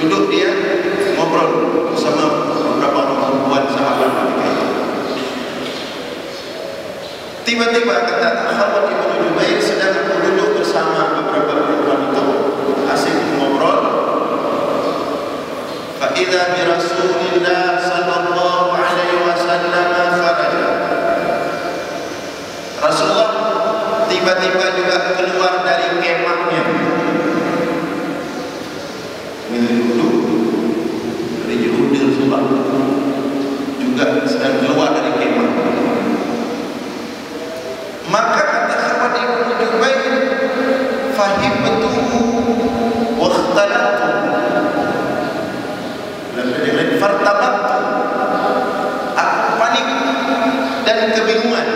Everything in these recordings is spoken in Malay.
Duduk dia ngobrol bersama Tiba-tiba kata Khalid bin Jubair sedang duduk bersama beberapa perempuan itu, asik ngobrol. Fa idza bi Rasulillah sallallahu alaihi wasallam kharaja. Rasulullah tiba-tiba juga keluar dari kemahnya. Duduk dari Yahudi Rasulullah juga sedang keluar dari kemah. Maka kata Khalid bin Jubair, fahimtuhu wa ikhtalatu. Lalu fartabatu. Aku panik dan kebingungan.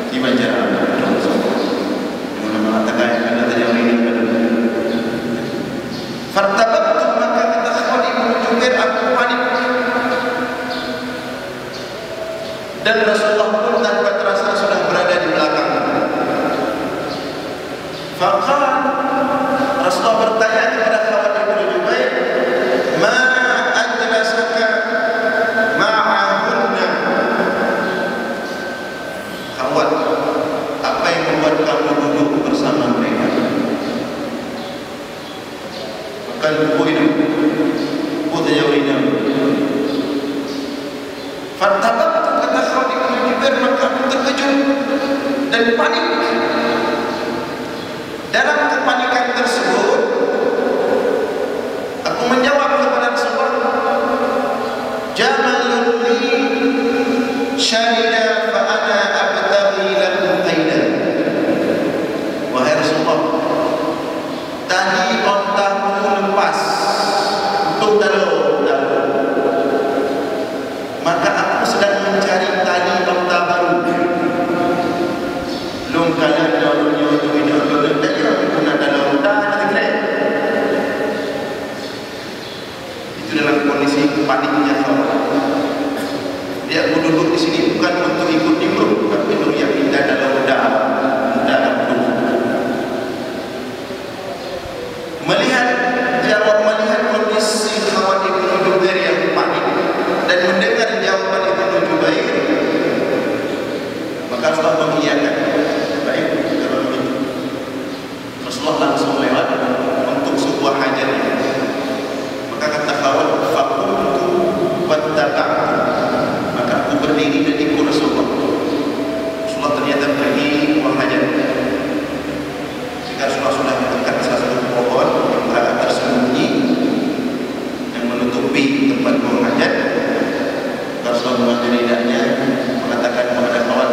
Dibaca dengan mengatakan kata yang ini. Fartabatu, maka kata Khalid bin Jubair, aku panik. Dan Rasulullah pun tanpa terasa sudah berada di belakang. Faqal, Rasulullah bertanya kepada Khalid bin Jubair, ma ajlasaka ma'ahunna? Khalid, apa yang membuat kamu duduk bersama mereka? Maka buatnya urina. Fartabatu, kata Khalid bin Jubair, maka aku terkejut dan panik. Dalam kepanikan tersebut, aku menjawab kepada Rasulullah, jamalun li syarida fa ana abtaghi lahu qaidan. Wahai Rasulullah, tadi ontaku lepas untuk dalam, maka aku sedang mencari tali onta baru. Belum kalian daunnya itu tidak berdaya, pun ada onta ada keren. Itu dalam kondisi paniknya Khalid. Dia aku duduk di sini bukan untuk ikut nimbrung, tapi untuk yang indah dalam onta. Melihat kondisi Khalid bin Jubair yang panik dan mendengar jawaban Ibnu Jubair, maka Rasulullah mengiyakan. Baik, kalau begitu Rasulullah langsung lewat untuk sebuah hajatnya. Maka kata Khalid, faqumtu wattaba'tu, maka aku berdiri dan ikut Rasulullah. Rasulullah ternyata pergi buang hajat. Jika Rasulullah sudah dekat salah satu pohon yang agak tersembunyi yang menutupi tempat buang hajat, Rasulullah mengambil lidahnya, mengatakan kepada kawan,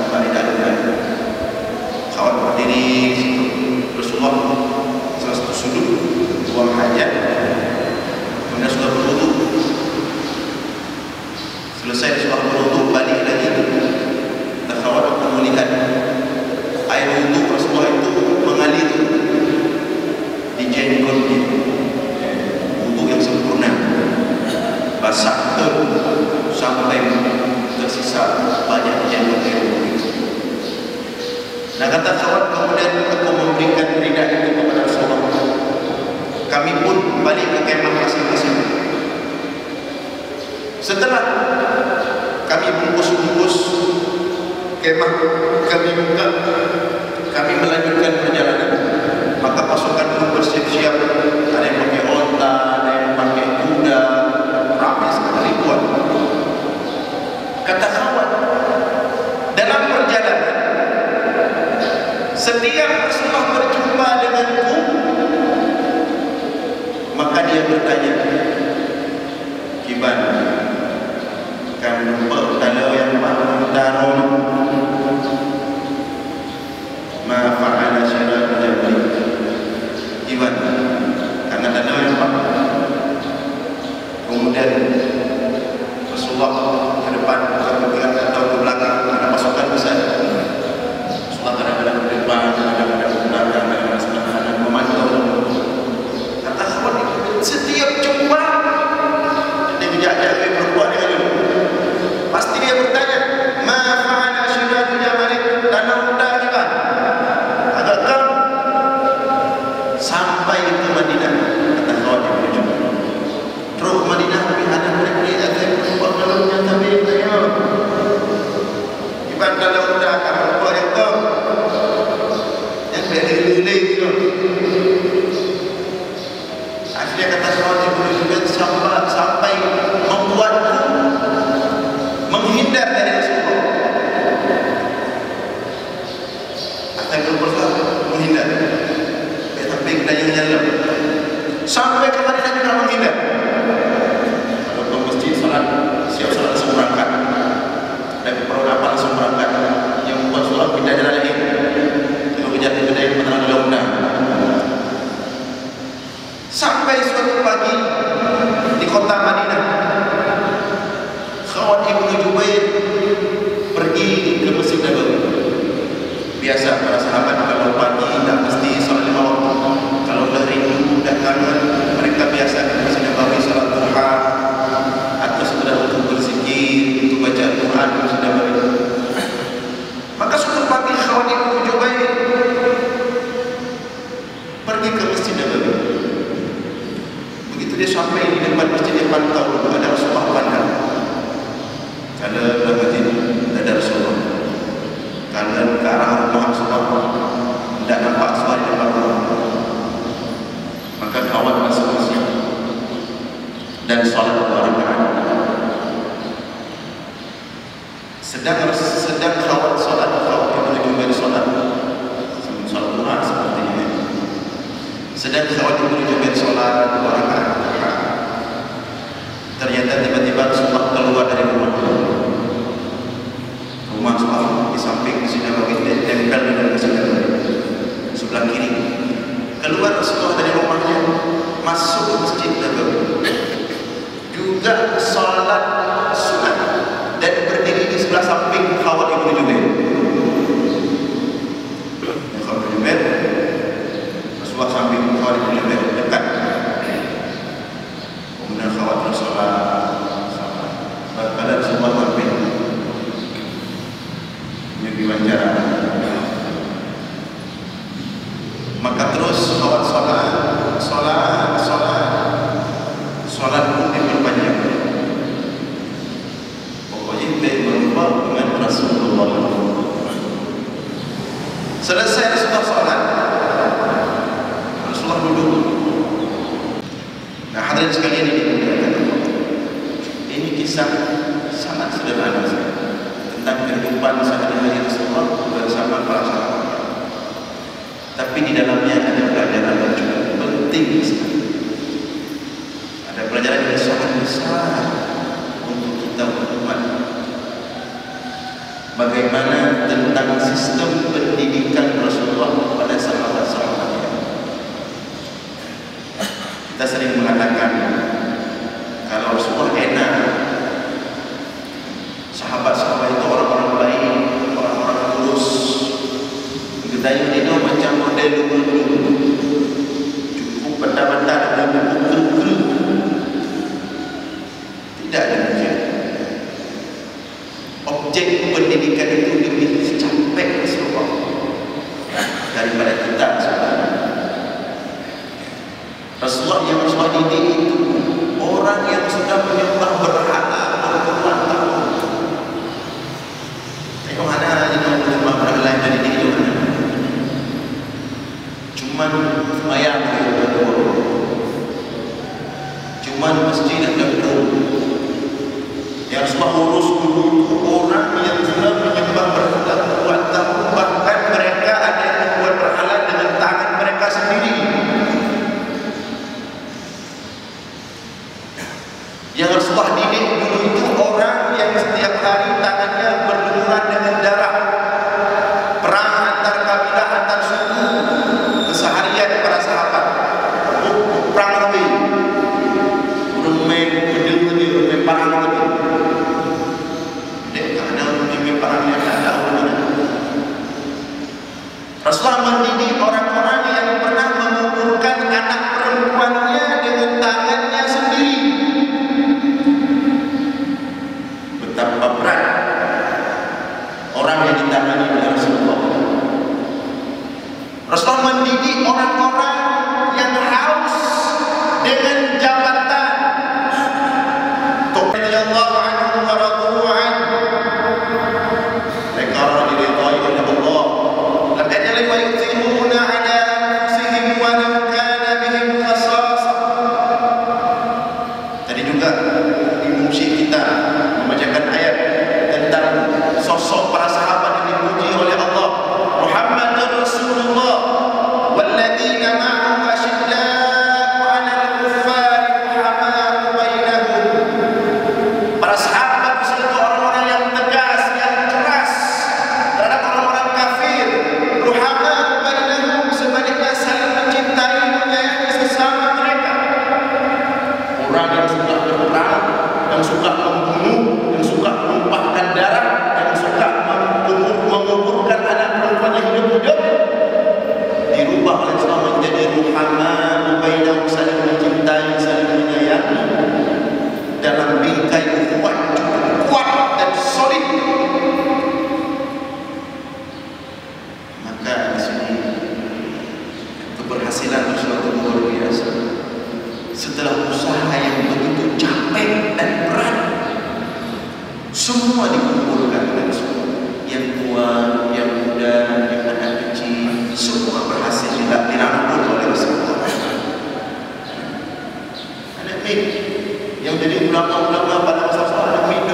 buka lidahnya. Kawan berdiri di situ. Rasulullah salah satu sudut buang hajat, kemudian Rasulullah berwudu. Selesai Rasulullah berwudu, balik lagi. Dan kawan aku melihat air wudu Rasulullah itu mengalir di jenggotnya. Wudu yang sempurna, basah sampai tersisa banyak jenggot itu. Nah, kata kawan, kemudian aku memberikan ridha itu kepada Rasulullah. Kami pun balik ke kemah masing-masing. Setelah kami bungkus-bungkus kemah, kami buka, kami melanjutkan perjalanan. Maka pasukan pun bersiap-siap. Ada yang pakai onta, ada yang pakai kuda, ramai sekali ribuan. Kata kawan, dalam perjalanan setiap Rasulullah berjumpa denganku, maka dia bertanya, gimana? Kamu kalau yang bangun darul ma fa'ala syarab jabrik, gimana? Karena ada yang bangun. Kemudian Rasulullah ke depan, atau ke belakang, ada pasukan besar. Rasulullah kadang-kadang ke depan, kadang-kadang ke belakang, kadang-kadang sebelah kanan, memantau. Kata Khalid, setiap jumpa dia bijak-bijak perempuan dengan dia, pasti dia bertanya, ma fa'ala syarab jabrik, danau unta gimana? Agak kamu sampai ke Madinah. Kata Khalid bin Jubair, terus Madinah ada mereka ada yang berubah dalamnya, tapi sedang khawat solat, khawat menuju dari solat, solat duha seperti ini. Sedang khawat menuju dari solat 2 rakaat. Ternyata tiba-tiba Rasulullah keluar dari rumah Rasulullah di samping sini bagi tempel dengan sebelah kiri. Keluar Rasulullah dari rumahnya, masuk ke masjid Nabawi, juga salat sunat dan berdiri di sebelah samping Khalid bin Jubair. Khalid bin Jubair, Rasulullah samping Khalid bin Jubair dekat. Kemudian Khalid Rasulullah pada Rasulullah samping diwawancara. Maka terus solat pun diperpanjang. Pokoknya tidak berubah dengan Rasulullah. Selesai Rasulullah solat, Rasulullah duduk. Nah, hadirin sekalian, ini kisah sangat sederhana tentang kehidupan sehari-hari Rasulullah bersama para sahabat. Tapi di dalamnya ada pelajaran yang cukup penting sekali. Ada pelajaran yang sangat besar untuk kita umat. Bagaimana tentang sistem pendidikan Rasulullah kepada sahabat-sahabatnya. Kita sering mengatakan kalau Rasulullah enak, sahabat-sahabat itu orang-orang baik, orang-orang tulus. Kita ini macam model dulu, cukup benda-benda dan buku-buku. Tidak demikian. Objek pendidikan itu lebih capek Rasulullah daripada kita sebenarnya. Rasulullah yang Rasulullah didik itu orang yang sudah menyembah berhala berpuluhan tahun. Tengok mana yang menyembah berhala yang jadi didik itu. Cuman mayat cuman masjid dan gedung. Yang Rasulullah urus dulu orang yang sudah menyembah berhala berpuluhan tahun, bahkan mereka ada yang membuat berhala dengan tangan mereka sendiri. Yang Rasulullah didik dulu itu orang yang setiap hari tangannya berlumuran dengan darah. Perang antar kabilah, antar suku, keseharian para sahabat. Perang lebih, rumah perang lebih. Dek, karena rumah perang yang ada hubungan. Rasulullah mendidik orang-orang yang pernah menguburkan anak perempuannya dengan tangannya sendiri. Betapa berat orang yang ditangani oleh Rasulullah. Rasulullah mendidik orang-orang yang haus dengan jabatan. Radhiyallahu anhu wa radu anhu. Mereka orang diridhai oleh Allah. Laqad la yu'thiruna 'ala anfusihim wa law kana bihim khasasah. Tadi juga di musyrik kita membacakan ayat tentang sosok para sahabat yang dipuji oleh Allah. Muhammadur Rasulullah walladzina ma'ahu asyidda'u 'alal kuffari ruhama'u bainahum. Para sahabat itu orang-orang yang tegas, yang keras terhadap orang-orang kafir. Ruhama'u bainahum, sebaliknya saling mencintai, menyayangi sesama mereka. Orang yang suka berperang, yang suka membunuh, yang suka menumpahkan darah, yang suka menguburkan anak perempuannya hidup-hidup, dirubah oleh Islam menjadi ruhama'u bainahum, saling mencintai, saling menyayangi dalam bingkai ukhuwah kuat dan solid. Maka di sini keberhasilan sesuatu luar biasa. Setelah usaha yang begitu capek dan berat, semua dikumpulkan oleh Rasulullah. Yang tua, yang muda, yang anak kecil, semua berhasil dirangkul oleh Rasulullah. Anak Mid yang jadi ulama-ulama pada masa anak Mid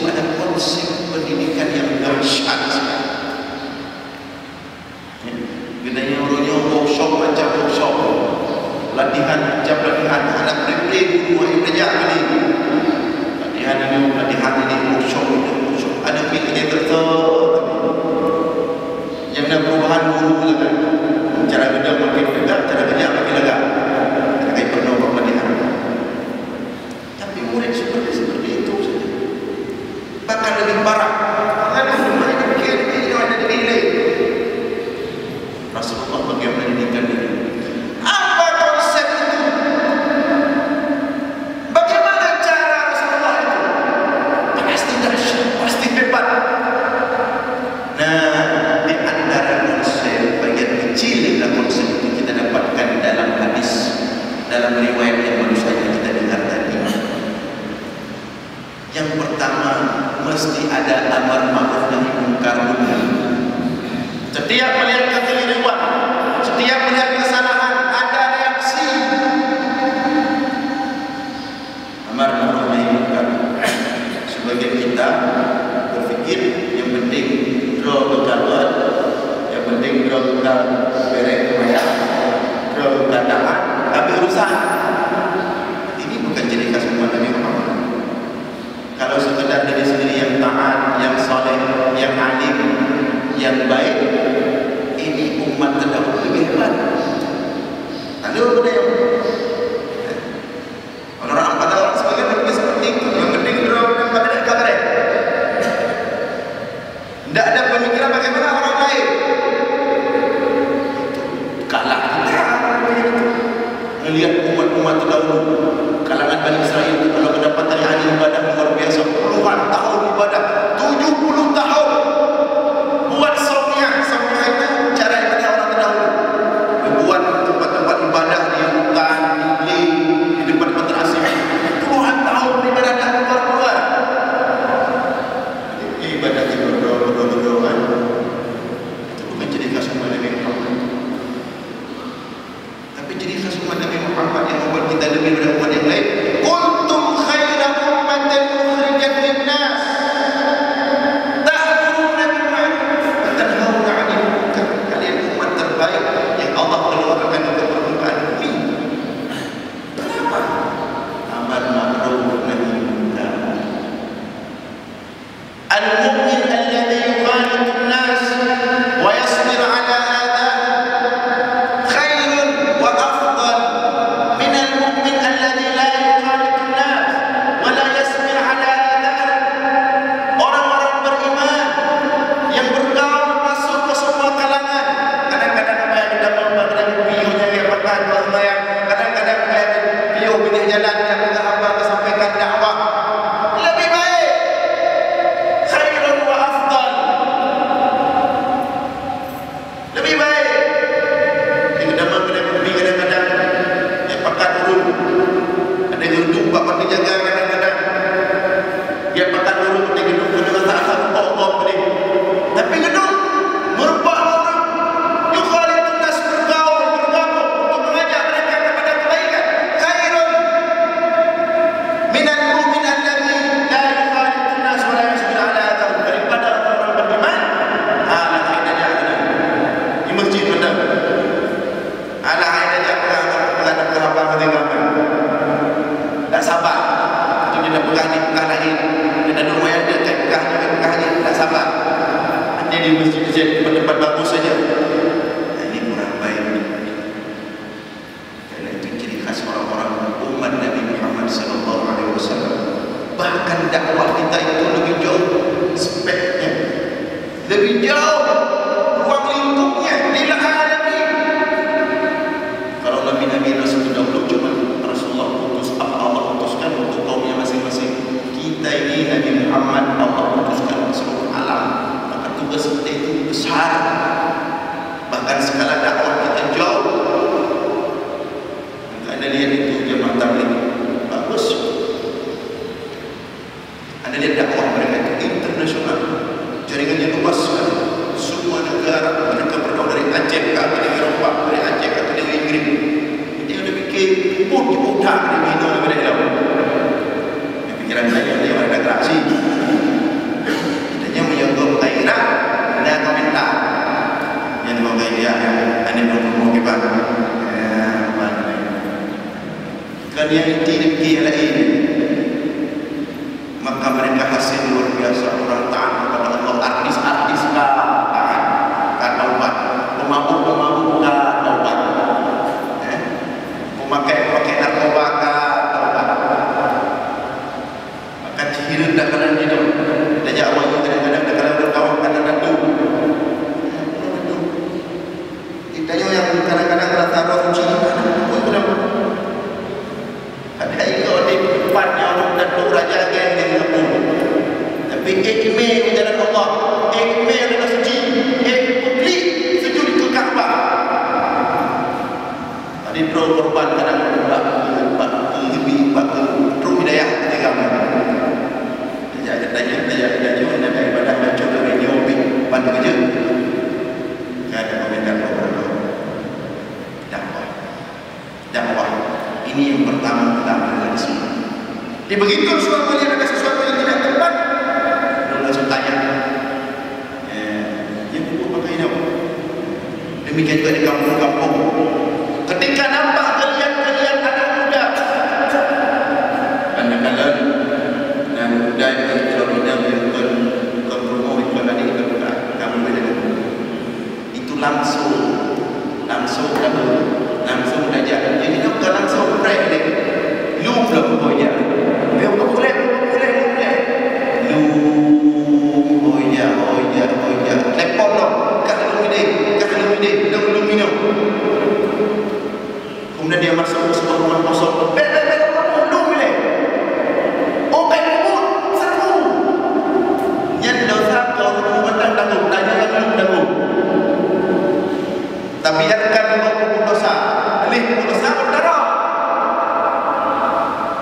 ada konsep pendidikan yang dahsyat sekali. Gunanya orangnya workshop macam workshop, latihan macam latihan, anak play guru yang belajar ni. Latihan ini workshop ini workshop. Ada pilihnya tertentu. Yang nak perubahan guru kan. Cara kerja makin tegak, cara kerja makin legak. Kita perlu pelatihan. Tapi murid seperti itu saja. Bahkan lebih parah. Ada semuanya fikir ada nilai. Rasulullah bagaimana mendidikan ini? Apa konsep itu? Bagaimana cara Rasulullah itu? Pasti dahsyat, pasti hebat. Nah, di antara konsep bagian kecil dalam konsep itu kita dapatkan dalam hadis, dalam riwayat yang baru saja kita dengar tadi. Yang pertama, mesti ada amar ma'ruf nahi munkar. Setiap melihat kekeliruan, setiap melihat kesalahan, ada reaksi. Amar ma'ruf nahi munkar. Sebagian kita berpikir yang penting draw berkawan, yang penting draw berkawan berek kemaya, draw berkawan, tapi urusan. Ini bukan ciri khas umat Nabi Muhammad. Kalau sekedar diri sendiri yang taat, yang soleh, yang alim, yang baik, ini umat terdahulu lebih hebat. Ada budaya. Orang pada orang sebagai berpikir seperti itu. Yang penting draw dan kabar. Tidak ada pemikiran bagaimana orang lain. Kalah kita melihat umat-umat terdahulu. Kalangan Bani Israel itu kalau kedapatan hari ibadah luar biasa, puluhan tahun ibadah, 70 tahun buat somnya itu cara ibadah orang terdahulu. Buat tempat-tempat ibadah di hutan, di tempat-tempat terasing, puluhan tahun ibadah tak keluar. Ibadah berdoa itu bukan ciri khas umat Nabi Muhammad. Tapi ciri khas umat Nabi Muhammad yang membuat kita lebih daripada umat yang lain. Kuntum khaira ummatin ukhrijat lin-nas ta'muruna bil ma'ruf wa tanhauna 'anil munkar. Kalian umat terbaik yang Allah keluarkan ke permukaan bumi. Kenapa? Amar ma'ruf nahi munkar. Al-mu'min alladhi yukhalitu an-nas wa yasbir 'ala adab khairun wa afdal min al-mu'min alladhi la yukhalitu an-nas wa la yasbir 'ala adab. Orang-orang beriman yang bergaul masuk ke semua kalangan. Kadang-kadang kita memandang bionya yang pertama yang kadang-kadang bio pinggir jalan yang enggak apa sampaikan dakwah. Lebih baik lebih baik. Kadang-kadang dia pakat urut. Ada gedung bapak dijaga kadang-kadang. Dia pakat urut di gedung dengan tak apa-apa ni. Tapi gedung merupakan orang yukhalitun nas bergaul, bergabung untuk mengajak mereka kepada kebaikan. Khairun minal mu'min alladhi la yukhalitun nas wa la yasbir 'ala adab. Daripada orang beriman, ala haidanya di masjid benar. Ala haidanya menghadap ke hamba ketika tak sabar. Itu dia nak pegah ni, pegah lagi. Dia dah duduk yang dekat pegah ni, pegah ni, tak sabar. Dia di masjid tempat bagus saja. Ini kurang baik. Kerana itu ciri khas orang-orang umat Nabi Muhammad SAW. Bahkan dakwah kita itu lebih jauh speknya, lebih jauh ruang lingkupnya di alamin. Kalau Nabi Rasul terdahulu cuma Rasulullah utus, Allah utuskan untuk kaumnya masing-masing. Kita ini Nabi Muhammad Allah utuskan ke seluruh alam. Maka tugas kita itu besar. Bahkan skala dakwah kita jauh. Anda lihat itu jemaah tabligh bagus. Anda lihat dakwah mereka itu internasional. Jaringannya luas sekali. Semua negara mereka berdakwah dari Aceh ke Eropah, dari Aceh ke Inggris. Dia ada fikir pun di Mina lebih dari lalu. Pikiran saya dia ada gerasi. Tapi email jalan Allah, email adalah suci, publik sujud ke Kaabah. Tadi pro korban kadang buat lebih buat pro hidayah ketika dia jauh daripada baca dari Nyobik bantu kerja. Kan ada komentar dakwah. Ini yang pertama kita ambil dari sini. Jadi begitu suatu yang ada sesuatu yang tidak tepat, langsung tanya. Yang buku pakai ini apa? Demikian juga di kampung-kampung. Ketika nampak kalian anak muda, kadang-kadang dan muda itu Florida yang berpromo itu tadi kita buka kamu beda itu langsung belajar. Jadi dia bukan langsung break ni. Lu pula pokoknya. Boleh. Lu pokoknya. Lepon dong. Kahlu minum. Kemudian dia masuk ke sebuah rumah kosong. Lu boleh. Oh, kayak kubur. Seru. Yang dosa kau membuat tanggung. Tanya yang lu tanggung. Tapi biarkan Allah kubur dosa. Alih dosa berdarah.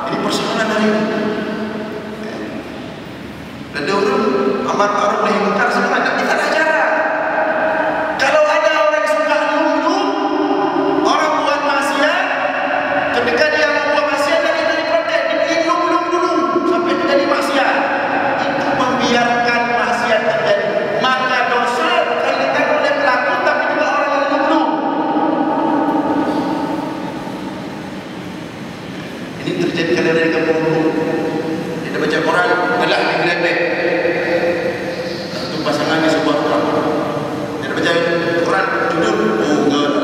Ini persoalan hari ini. Ada orang amar ma'ruf nahi munkar semua tak bisa cara. Kalau ada orang yang suka dulu, orang buat maksiat, ketika dia membuat maksiat dan dia diprotek, diberi dulu sampai terjadi maksiat. Itu membiarkan maksiat terjadi. Maka dosa bukan ditanggung oleh pelaku, tapi juga orang yang dulu. Ini terjadi kadang dari kampung. Kita baca Quran, adalah digelepek. Satu pasangan di sebuah rumah. Kita baca Quran, judul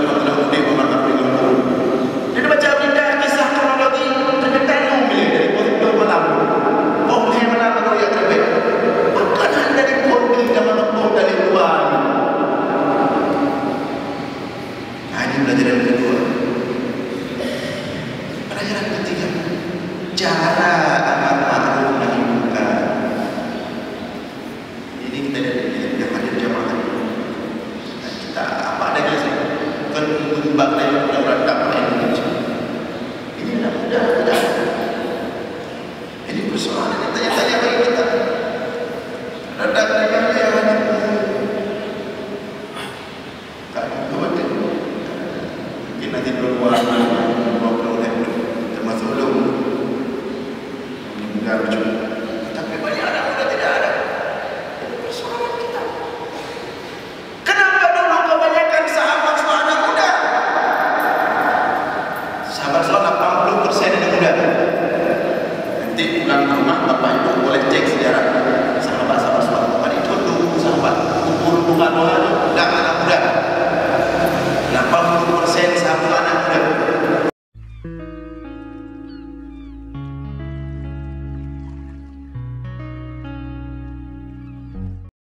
Alhamdulillah Uday Muhammad Abdi Gampur. Kita baca berita kisah kronologi terdekat bila dari Portugal malam. Boleh mana kalau yang terbaik. Makanan dari Portugal zaman Portugal dari luar. Nah, ini pelajaran kedua. Pelajaran ketiga, cara amar ma'ruf nahi munkar. Ini kita yang hadir jamaah ini. Kita apa adanya sih? Kan berubah dari orang dakwah Indonesia. Ini mudah. Ini persoalan yang tanya-tanya bagi kita. Rendah dari mana yang hadir? Tak khawatir. Mungkin nanti berbuat 20 termasuk belum. Tapi banyak anak muda tidak ada. Persoalan kita. Kenapa dulu kebanyakan sahabat semua anak muda? Sahabat semua 80% anak muda. Nanti pulang ke rumah bapak ibu boleh cek sejarah sahabat semua. Pada itu dulu sahabat umur bunga doa